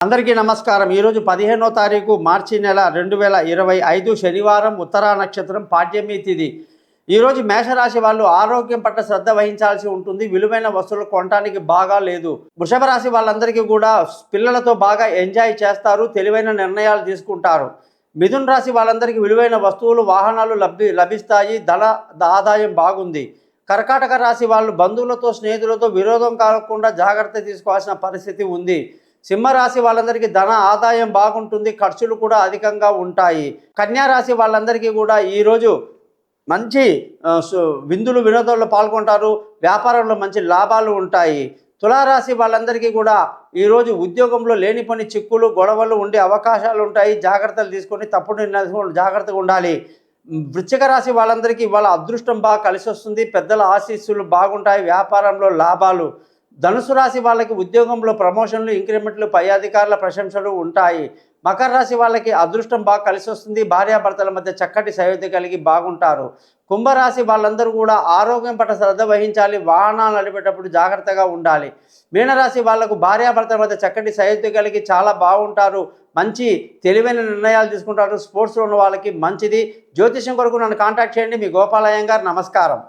అందరికీ నమస్కారం. ఈరోజు 15వ తారీఖు మార్చి నెల 2025 శనివారం, ఉత్తరా నక్షత్రం, పాడ్యమి తిథి. ఈరోజు మేషరాశి వాళ్ళు ఆరోగ్యం పట్ల శ్రద్ధ వహించాల్సి ఉంటుంది. విలువైన వస్తువులు కొనడానికి బాగా లేదు. వృషభ రాశి వాళ్ళందరికీ కూడా పిల్లలతో బాగా ఎంజాయ్ చేస్తారు, తెలివైన నిర్ణయాలు తీసుకుంటారు. మిథున రాశి వాళ్ళందరికీ విలువైన వస్తువులు, వాహనాలు లభిస్తాయి, ధన ఆదాయం బాగుంది. కర్కాటక రాశి వాళ్ళు బంధువులతో, స్నేహితులతో విరోధం కాకుండా జాగ్రత్త తీసుకోవాల్సిన పరిస్థితి ఉంది. సింహరాశి వాళ్ళందరికీ ధన ఆదాయం బాగుంటుంది, ఖర్చులు కూడా అధికంగా ఉంటాయి. కన్యా రాశి వాళ్ళందరికీ కూడా ఈరోజు మంచి విందులు వినోదాల్లో పాల్గొంటారు, వ్యాపారంలో మంచి లాభాలు ఉంటాయి. తులారాశి వాళ్ళందరికీ కూడా ఈరోజు ఉద్యోగంలో లేని పని చిక్కులు, గొడవలు ఉండే అవకాశాలు ఉంటాయి. జాగ్రత్తలు తీసుకొని తప్పుడు నిర్ణయాలు జాగ్రత్తగా ఉండాలి. వృశ్చిక రాశి వాళ్ళందరికీ వాళ్ళ అదృష్టం బాగా కలిసి వస్తుంది, పెద్దల ఆశీస్సులు బాగుంటాయి, వ్యాపారంలో లాభాలు. ధనుసు రాశి వాళ్ళకి ఉద్యోగంలో ప్రమోషన్లు, ఇంక్రిమెంట్లు, పై అధికారుల ప్రశంసలు ఉంటాయి. మకర రాశి వాళ్ళకి అదృష్టం బాగా కలిసి వస్తుంది, భార్యాభర్తల మధ్య చక్కటి సయోధ్య కలిగి బాగుంటారు. కుంభరాశి వాళ్ళందరూ కూడా ఆరోగ్యం పట్ల శ్రద్ధ వహించాలి, వాహనాలు నడిపేటప్పుడు జాగ్రత్తగా ఉండాలి. మీనరాశి వాళ్లకు భార్యాభర్తల మధ్య చక్కటి సయోధ్య కలిగి చాలా బాగుంటారు, మంచి తెలివైన నిర్ణయాలు తీసుకుంటారు. స్పోర్ట్స్లో ఉన్న వాళ్ళకి మంచిది. జ్యోతిష్యం కొరకు నన్ను కాంటాక్ట్ చేయండి. మీ గోపాలయ్య గారు. నమస్కారం.